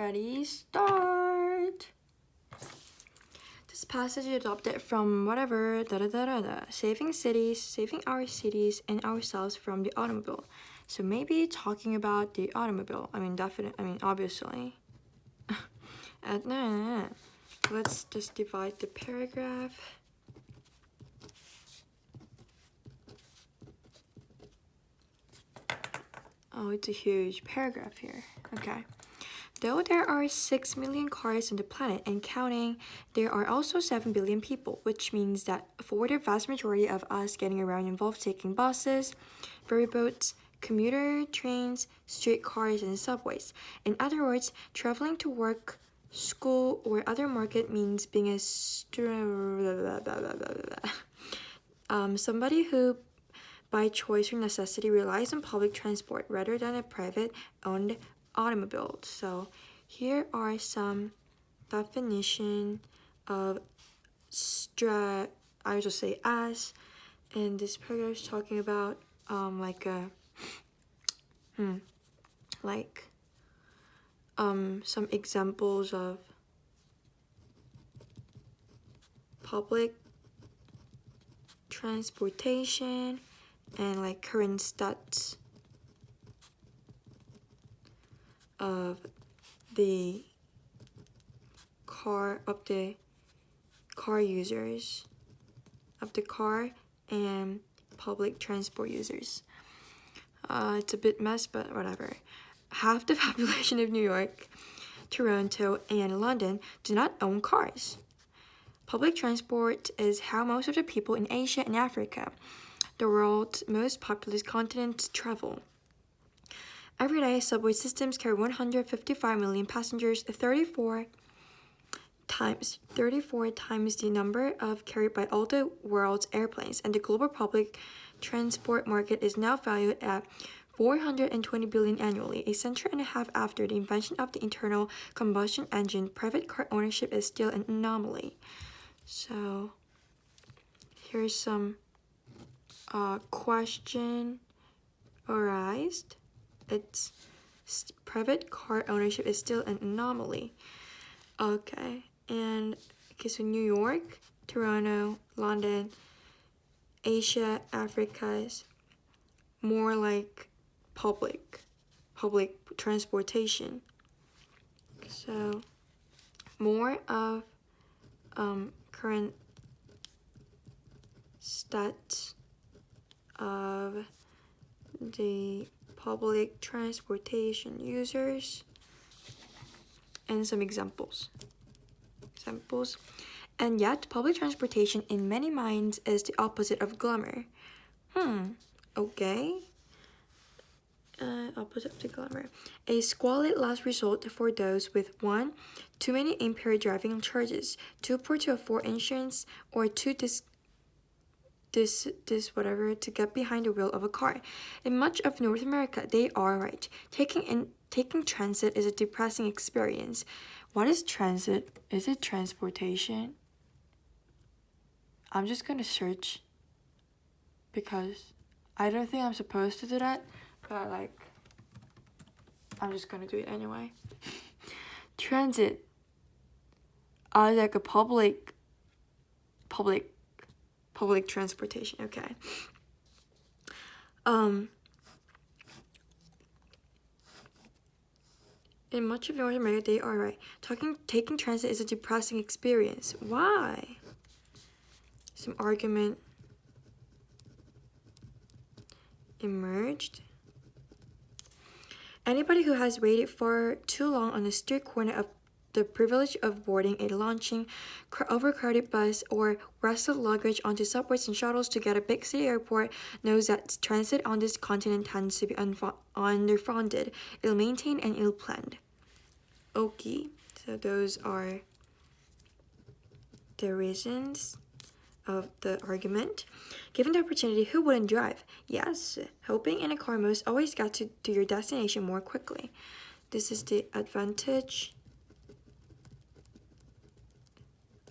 Ready, start. This passage is adopted from whatever, saving cities, saving our cities and ourselves from the automobile. So maybe talking about the automobile. Obviously. Let's just divide the paragraph. Oh, it's a huge paragraph here. Okay. Though there are 6 million cars on the planet and counting, there are also 7 billion people, which means that for the vast majority of us, getting around involves taking buses, ferry boats, commuter trains, streetcars, and subways. In other words, traveling to work, school, or other market means being a somebody who by choice or necessity relies on public transport rather than a private-owned automobile. So here are some definition of I would just say as, and this paragraph is talking about some examples of public transportation and like current stats of the car users of the car and public transport users. It's a bit mess, but whatever. Half the population of New York, Toronto, and London do not own cars. Public transport is how most of the people in Asia and Africa, the world's most populous continents, travel. Every day, subway systems carry 155 million passengers, 34 times the number of carried by all the world's airplanes, and the global public transport market is now valued at 420 billion annually. A century and a half after the invention of the internal combustion engine, private car ownership is still an anomaly. So here's some question arised. It's private car ownership is still an anomaly. Okay, so New York, Toronto, London, Asia, Africa is more like public transportation. So more of current stats of the public transportation users and some examples. And yet, public transportation in many minds is the opposite of glamour. Okay. Opposite of the glamour. A squalid last resort for those with 1. Too many impaired driving charges, 2. Poor to afford insurance, or 2. To get behind the wheel of a car. In much of North America, they are right. Taking transit is a depressing experience. What is transit? Is it transportation? I'm just gonna search because I don't think I'm supposed to do that, but I'm just gonna do it anyway. Transit. Like a public transportation. Okay. In much of North America, they are right. Taking transit is a depressing experience. Why? Some argument emerged. Anybody who has waited for too long on the street corner of the privilege of boarding a launching, overcrowded bus or wrestled luggage onto subways and shuttles to get a big city airport knows that transit on this continent tends to be underfunded, ill-maintained, and ill-planned. Okay, so those are the reasons of the argument. Given the opportunity, who wouldn't drive? Yes, hopping in a car most always got to your destination more quickly. This is the advantage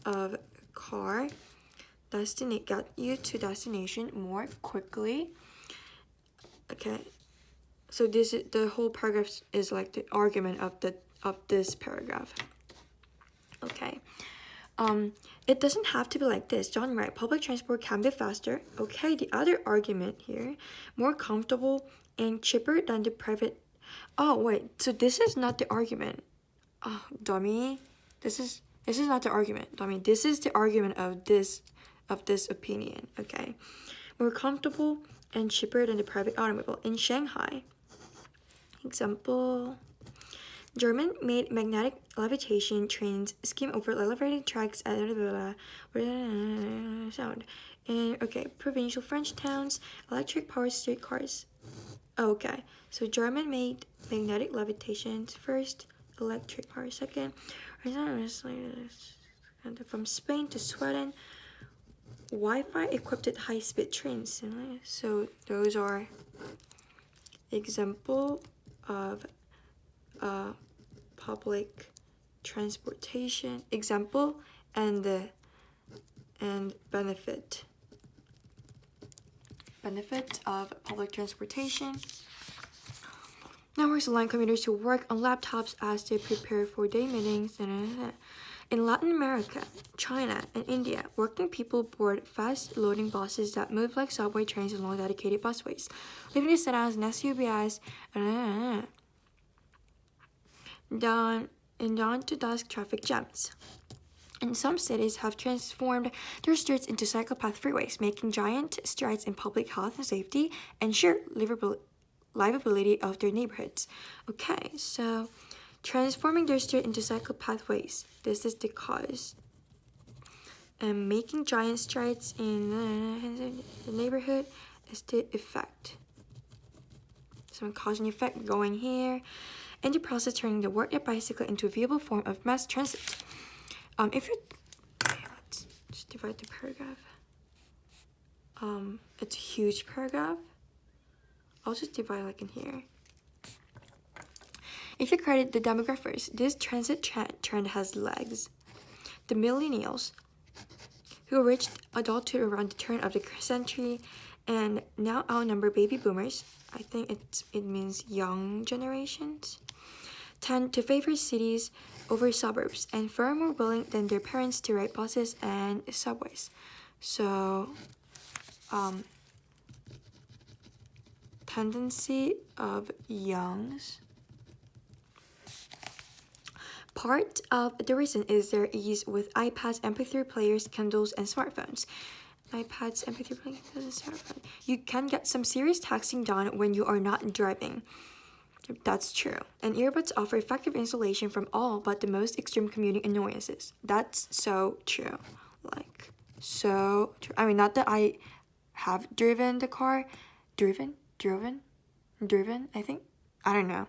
of car. Got you to destination more quickly. Okay, So this is the whole paragraph is like the argument of this paragraph. Okay. It doesn't have to be like this. John Wright, public transport can be faster. Okay, the other argument here, more comfortable and cheaper than the private. Oh wait, so this is not the argument. Oh, dummy. This is not the argument, dummy. This is the argument of this opinion. Okay, more comfortable and cheaper than the private automobile in Shanghai. Example. German-made magnetic levitation trains skim over elevated tracks at sound. And okay, provincial French towns, electric-powered streetcars. Okay, so German-made magnetic levitations first, electric power second. From Spain to Sweden, Wi-Fi equipped high-speed trains. So those are example of public transportation example and benefit of public transportation. Networks allow commuters to work on laptops as they prepare for day meetings. In Latin America, China, and India, working people board fast-loading buses that move like subway trains along dedicated busways, leaving the sedans and SUVs dawn to dusk traffic jams. And some cities have transformed their streets into cyclepath freeways, making giant strides in public health and safety and sheer livability of their neighborhoods. Okay, so transforming their street into cycle pathways. This is the cause. And making giant strides in the neighborhood is the effect. So cause and effect going here. In the process, turning the work bicycle into a viable form of mass transit. If you okay, let's just divide the paragraph. It's a huge paragraph. I'll just divide like in here. If you credit the demographers, this transit trend has legs. The millennials, who reached adulthood around the turn of the century and now outnumber baby boomers, I think it means young generations, tend to favor cities over suburbs and far more willing than their parents to ride buses and subways. So, tendency of youngs. Part of the reason is their ease with iPads, MP3 players, Kindles, and smartphones. iPads, MP3 players, and smartphones. You can get some serious texting done when you are not driving. That's true. And earbuds offer effective insulation from all but the most extreme commuting annoyances. That's so true. Like, so true. I mean, not that I have driven the car. Driven, I think. I don't know.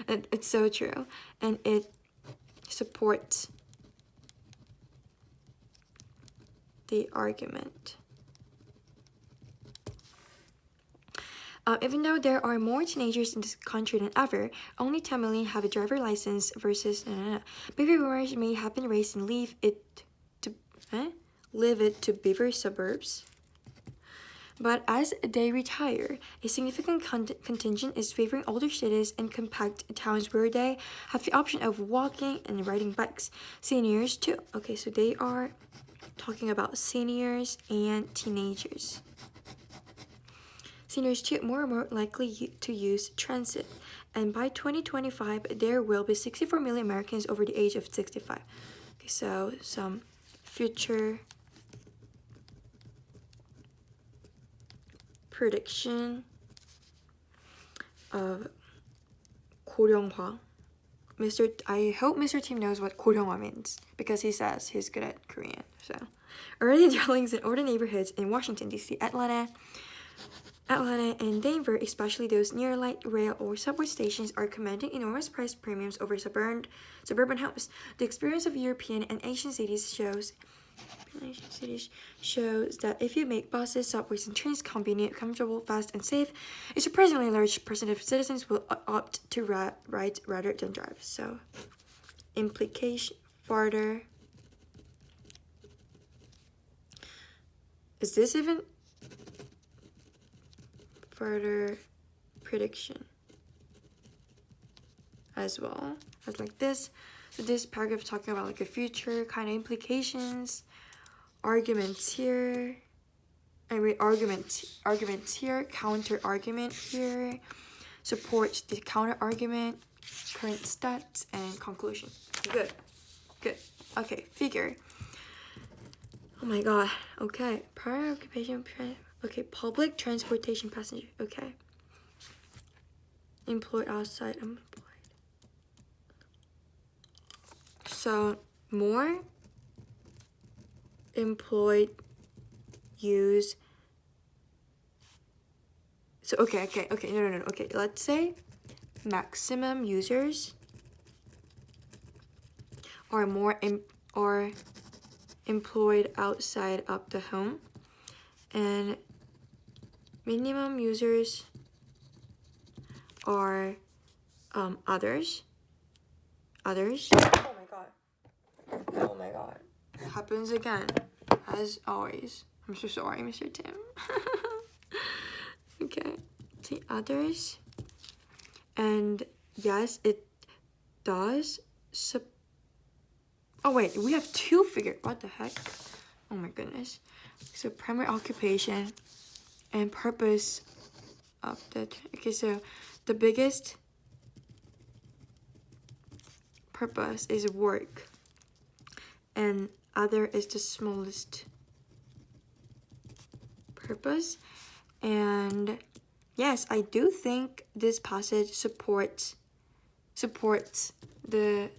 It's so true. And it supports the argument. Even though there are more teenagers in this country than ever, only 10 million have a driver license versus baby boomers may have been raised and live it to bigger suburbs. But as they retire, a significant contingent is favoring older cities and compact towns where they have the option of walking and riding bikes. Seniors too. Okay, so they are talking about seniors and teenagers. Seniors too more and more likely to use transit. And by 2025, there will be 64 million Americans over the age of 65. Okay, so some future prediction of 고령화. I hope Mr. Tim knows what 고령화 means because he says he's good at Korean. So, early dwellings in older neighborhoods in Washington, D.C., Atlanta, and Denver, especially those near light rail or subway stations, are commanding enormous price premiums over suburban homes. The experience of European and Asian cities shows that if you make buses, subways, and trains convenient, comfortable, fast, and safe, a surprisingly large percentage of citizens will opt to ride rather than drive. So, implication further. Is this even further prediction as well as like this. So this paragraph is talking about like a future kind of implications, arguments here, anyway, arguments here, counter argument here, supports the counter argument, current stats, and conclusion. Good. Okay, figure. Oh my god. Okay, prior occupation. Okay, public transportation passenger. Okay. Employed outside. Employed. So more employed use. So okay. No. Okay, let's say maximum users are more employed outside of the home, and minimum users are others. Oh my god. It happens again, as always. I'm so sorry, Mr. Tim. Okay, the others, and yes, it does. Oh wait, we have two figures. What the heck? Oh my goodness. So primary occupation and purpose of the. Okay, so the biggest purpose is work, and other is the smallest purpose. And yes, I do think this passage supports the.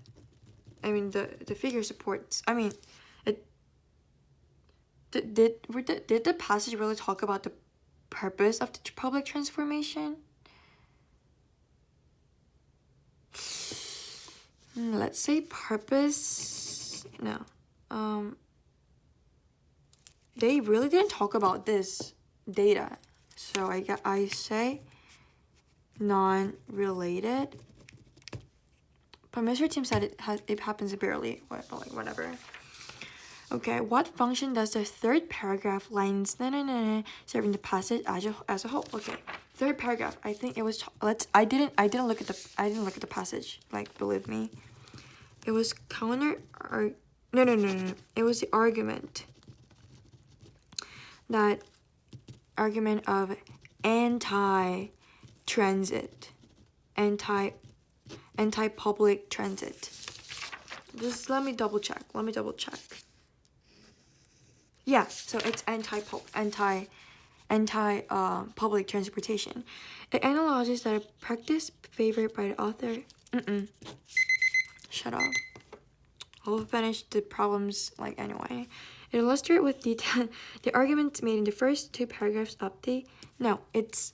I mean the figure supports. I mean, it. Did the passage really talk about the purpose of the public transformation? Let's say purpose. No. They really didn't talk about this data, so I say non-related. But Mr. Tim said it happens barely, but like whatever. Okay, what function does the third paragraph lines serving the passage as a whole? Okay, third paragraph. I think it was I didn't look at the passage. Like, believe me, it was no. It was the argument. That argument of anti-transit, anti-public transit. Just let me double check. Yeah, so it's anti-public transportation. It analyzes that a practice favored by the author. Shut up. I'll finish the problems like anyway. It illustrates with detail the arguments made in the first two paragraphs of the. No, it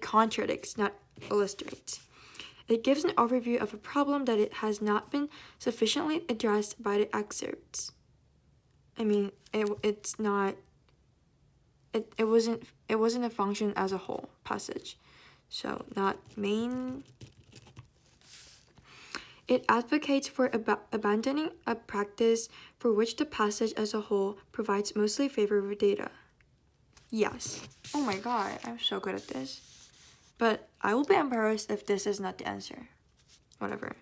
contradicts, not illustrates. It gives an overview of a problem that it has not been sufficiently addressed by the excerpts. I mean, it's not. It wasn't a function as a whole passage, so not main. It advocates for abandoning a practice for which the passage as a whole provides mostly favorable data. Yes. Oh my god, I'm so good at this. But I will be embarrassed if this is not the answer. Whatever.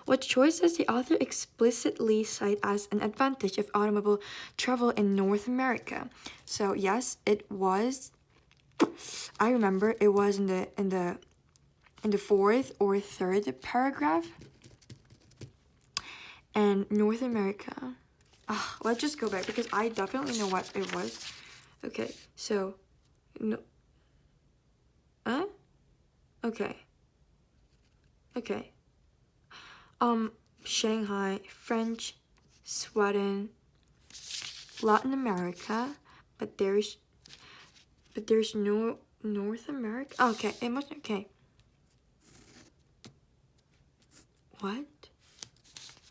What choice does the author explicitly cite as an advantage of automobile travel in North America? So yes, it was. I remember it was in the fourth or third paragraph. And North America. Let's just go back because I definitely know what it was. Okay, so no. Okay. Shanghai, French, Sweden, Latin America, but there's no North America. Okay, it must. Okay. What?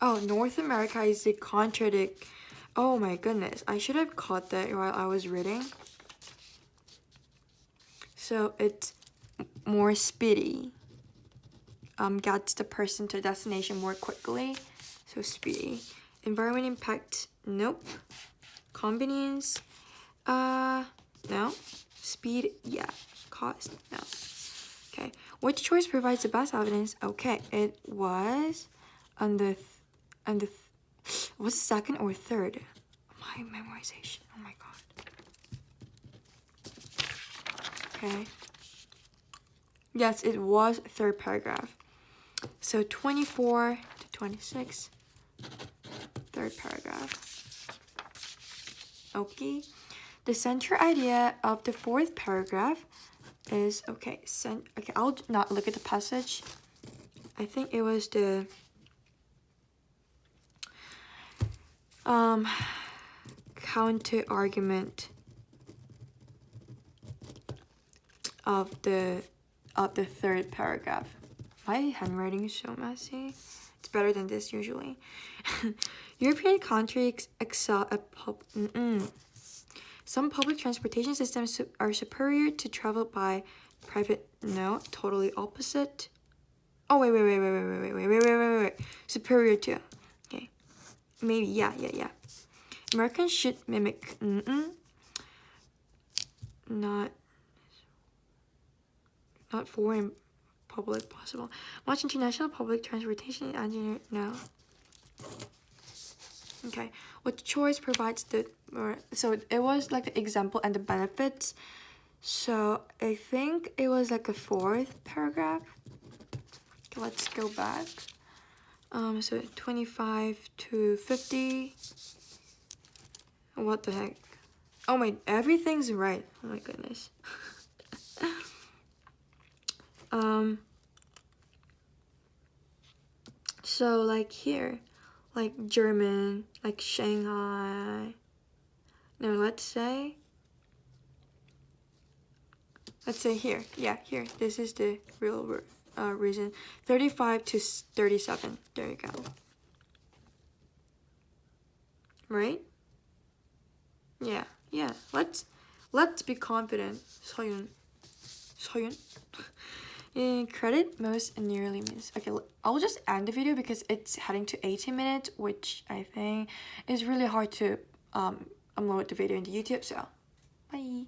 Oh, North America is the contradict. Oh my goodness, I should have caught that while I was reading. So it's more speedy. Gets the person to the destination more quickly. So speedy. Environment impact, nope. Convenience, no. Speed, yeah. Cost, no. Okay. Which choice provides the best evidence? Okay, it was on the was it second or third? My memorization. Oh my god. Okay. Yes, it was third paragraph. So 24 to 26, third paragraph. Okay. The central idea of the fourth paragraph is, okay, I'll not look at the passage. I think it was the counter argument of the third paragraph. My handwriting is so messy. It's better than this usually. European countries excel at some public transportation systems are superior to travel by private. No, totally opposite. Oh wait. Superior to. Okay. Maybe yeah. Americans should mimic. Not foreign public possible. Much international public transportation engineer. No. Okay. What choice provides the so it was like the example and the benefits. So I think it was like a fourth paragraph. Okay, let's go back. So 25 to 50. What the heck? Oh my, everything's right. Oh my goodness. So like here, like German, like Shanghai. No, let's say here. Yeah, here. This is the real reason. 35 to 37. There you go. Right? Yeah. Let's be confident. 서윤. Credit most nearly means. Okay, I'll just end the video because it's heading to 18 minutes, which I think is really hard to upload the video into YouTube. So, bye.